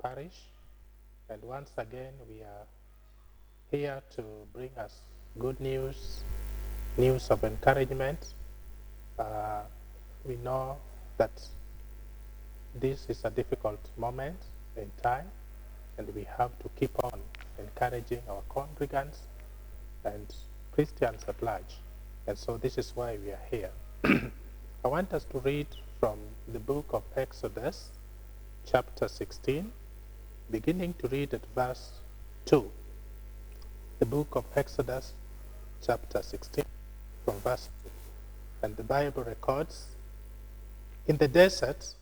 parish, and once again we are here to bring us good news, news of encouragement. We know that this is a difficult moment in time, and we have to keep on encouraging our congregants and Christians at large. And so this is why we are here. I want us to read from the book of Exodus, chapter 16, beginning to read at verse 2. The book of Exodus, chapter 16, from verse 2. And the Bible records, in the desert,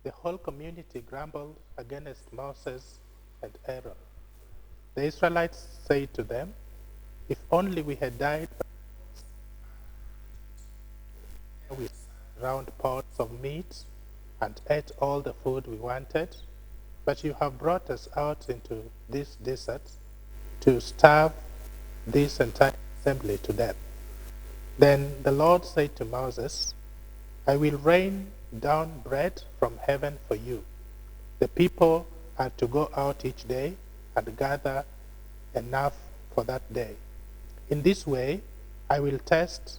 the whole community grumbled against Moses and Aaron. The Israelites said to them, if only we had died with round pots of meat and ate all the food we wanted, but you have brought us out into this desert to starve this entire assembly to death. Then the Lord said to Moses, I will rain down bread from heaven for you. The people are to go out each day and gather enough for that day. In this way, I will test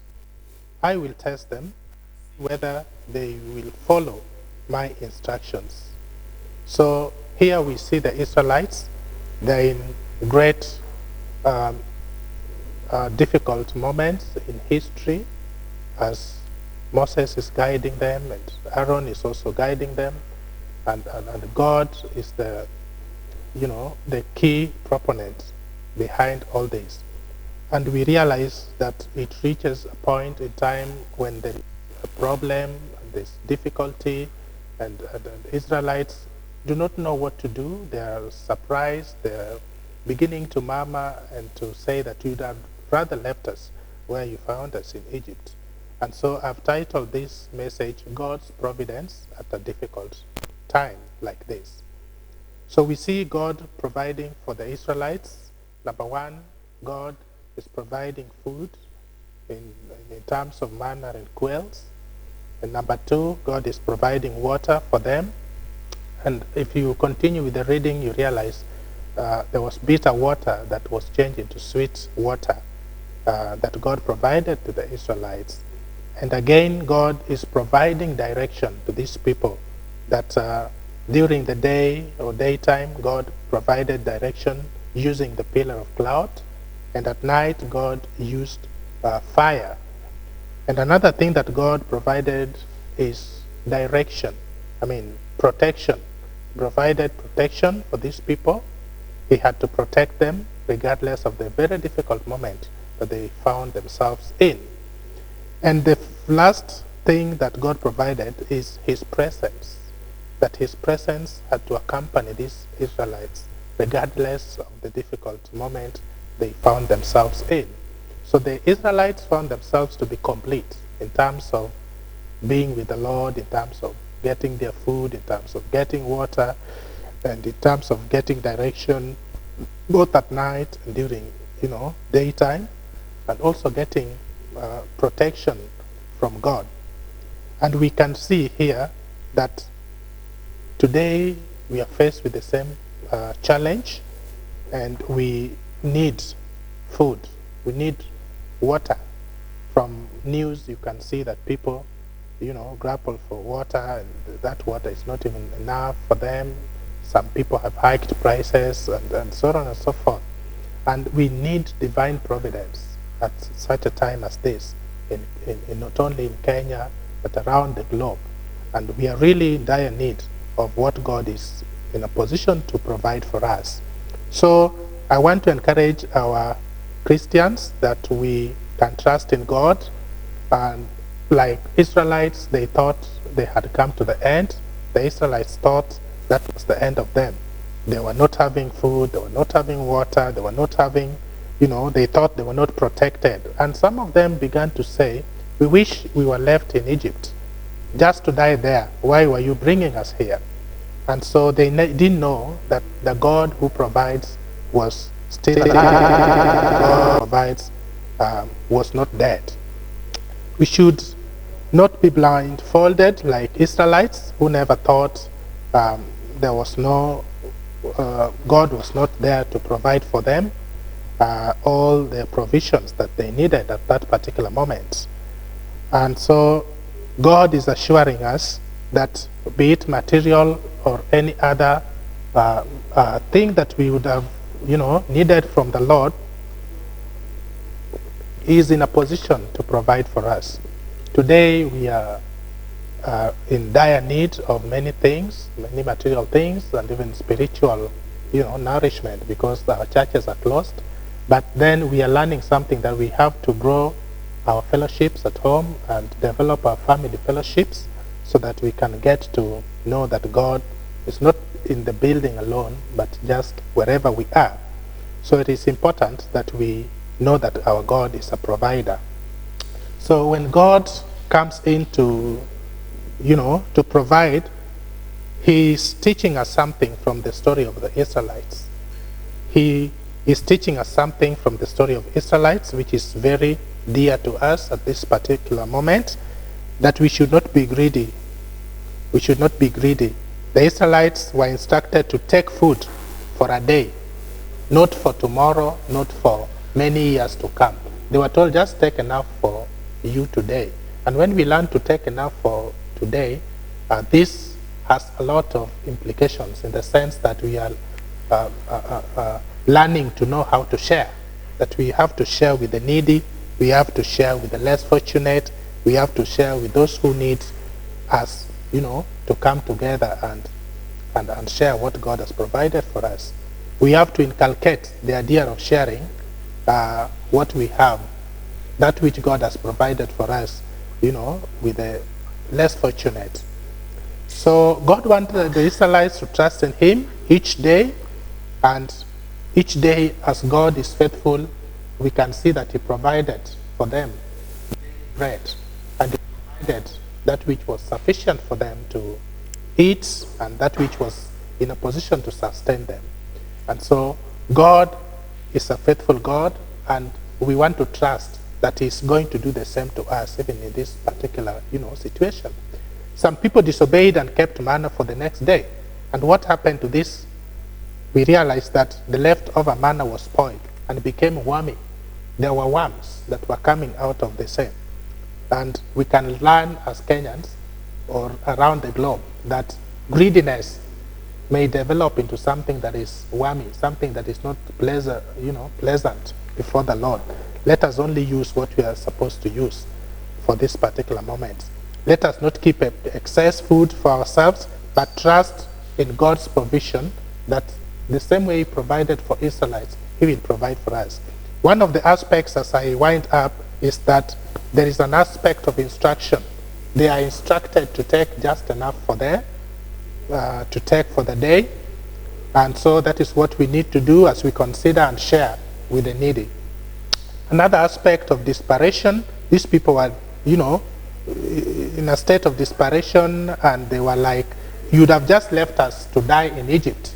them whether they will follow my instructions. So here we see the Israelites. They're in great difficult moments in history as Moses is guiding them and Aaron is also guiding them, and God is the key proponent behind all this. And we realize that it reaches a point in time when there is a problem, there's difficulty, and the Israelites do not know what to do. They are surprised. They are beginning to murmur and to say that you'd have rather left us where you found us in Egypt. And so I've titled this message, God's Providence at a Difficult Time Like This. So we see God providing for the Israelites. Number one, God is providing food in terms of manna and quails. And number two, God is providing water for them. And if you continue with the reading, you realize there was bitter water that was changed into sweet water that God provided to the Israelites. And again, God is providing direction to these people that during the day or daytime, God provided direction using the pillar of cloud. And at night, God used fire. And another thing that God provided is direction. Protection. Provided protection for these people. He had to protect them regardless of the very difficult moment that they found themselves in. And the last thing that God provided is His presence. That His presence had to accompany these Israelites regardless of the difficult moment they found themselves in. So the Israelites found themselves to be complete in terms of being with the Lord, in terms of getting their food, in terms of getting water, and in terms of getting direction, both at night and during, daytime, and also getting protection from God. And we can see here that today we are faced with the same challenge, and we need food. We need water. From news, you can see that people, grapple for water, and that water is not even enough for them. Some people have hiked prices, and so on and so forth. And we need divine providence at such a time as this, in not only in Kenya, but around the globe. And we are really in dire need of what God is in a position to provide for us. So I want to encourage our Christians that we can trust in God. And like Israelites, they thought they had come to the end. The Israelites thought that was the end of them. They were not having food, they were not having water, they were not having, they thought they were not protected. And some of them began to say, we wish we were left in Egypt, just to die there. Why were you bringing us here? And so they didn't know that the God who provides was still alive. God who provides was not dead. We should not be blindfolded like Israelites who never thought there was no God was not there to provide for them all the provisions that they needed at that particular moment. And so God is assuring us that, be it material or any other thing that we would have, needed from the Lord, He is in a position to provide for us. Today we are in dire need of many things, many material things, and even spiritual, nourishment, because our churches are closed. But then we are learning something, that we have to grow our fellowships at home and develop our family fellowships, so that we can get to know that God is not in the building alone, but just wherever we are. So it is important that we know that our God is a provider. So when God comes in to provide, He is teaching us something from the story of the Israelites. He is teaching us something from the story of Israelites, which is very dear to us at this particular moment, that we should not be greedy. We should not be greedy. The Israelites were instructed to take food for a day, not for tomorrow, not for many years to come. They were told, just take enough for you today. And when we learn to take enough for today, this has a lot of implications, in the sense that we are learning to know how to share, that we have to share with the needy, we have to share with the less fortunate, we have to share with those who need us, to come together and share what God has provided for us. We have to inculcate the idea of sharing what we have, that which God has provided for us, with the less fortunate. So God wanted the Israelites to trust in Him each day, and each day, as God is faithful, we can see that He provided for them bread, and He provided that which was sufficient for them to eat, and that which was in a position to sustain them. And so God is a faithful God, and we want to trust that He's going to do the same to us, even in this particular, situation. Some people disobeyed and kept manna for the next day. And what happened to this? We realized that the leftover manna was spoiled and became wormy. There were worms that were coming out of the same. And we can learn as Kenyans, or around the globe, that greediness may develop into something that is wormy, something that is not pleasant before the Lord. Let us only use what we are supposed to use for this particular moment. Let us not keep excess food for ourselves, but trust in God's provision, that the same way He provided for Israelites, He will provide for us. One of the aspects, as I wind up, is that there is an aspect of instruction. They are instructed to take just enough for to take for the day. And so that is what we need to do as we consider and share with the needy. Another aspect of desperation, these people were, in a state of desperation, and they were like, you'd have just left us to die in Egypt.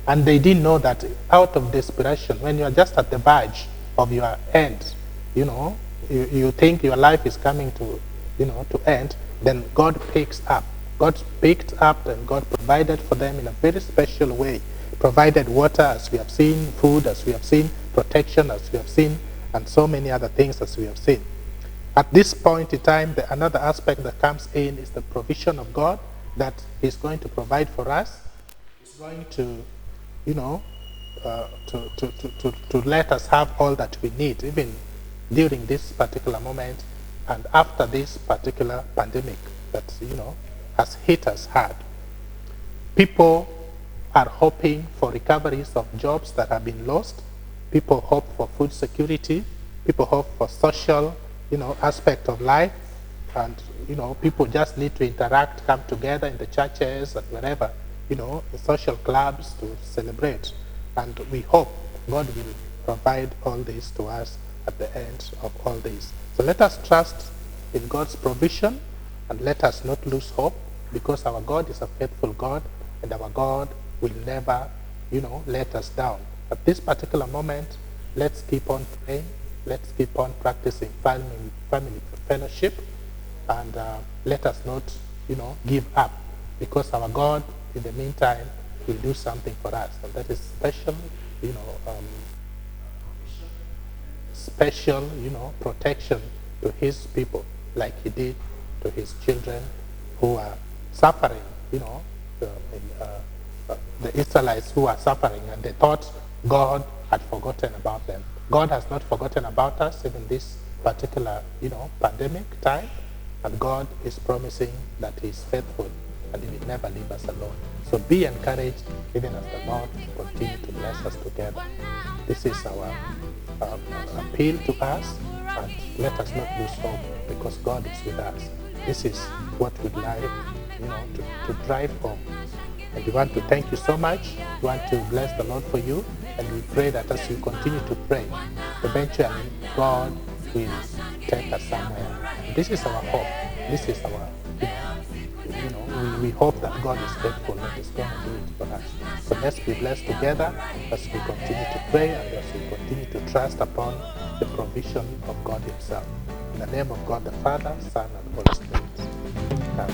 And they didn't know that out of desperation, when you're just at the verge of your end, you think your life is coming to, to end, then God picks up. God picked up, and God provided for them in a very special way. Provided water, as we have seen, food, as we have seen, protection, as we have seen, and so many other things as we have seen. At this point in time, another aspect that comes in is the provision of God, that He's going to provide for us. He's going to, to let us have all that we need, even during this particular moment and after this particular pandemic that, has hit us hard. People are hoping for recoveries of jobs that have been lost. People hope for food security. People hope for social, aspect of life. And, people just need to interact, come together in the churches and wherever, in social clubs to celebrate. And we hope God will provide all this to us at the end of all this. So let us trust in God's provision, and let us not lose hope, because our God is a faithful God, and our God will never, let us down. At this particular moment, let's keep on praying, let's keep on practicing family fellowship, and let us not, give up, because our God, in the meantime, will do something for us, and that is special, special, protection to his people, like he did to his children who are suffering, the Israelites who are suffering, and they thought God had forgotten about them. God has not forgotten about us even this particular, pandemic time, and God is promising that he is faithful and he will never leave us alone. So be encouraged even as the Lord continue to bless us together. This is our appeal to us, and let us not lose hope because God is with us. This is what we'd like, to drive home. And we want to thank you so much. We want to bless the Lord for you, and we pray that as you continue to pray, eventually God will take us somewhere. This is our hope. This is our, we hope that God is faithful and is going to do it for us. So let's be blessed together as we continue to pray and as we continue to trust upon the provision of God himself. In the name of God the Father, Son, and Holy Spirit. Amen.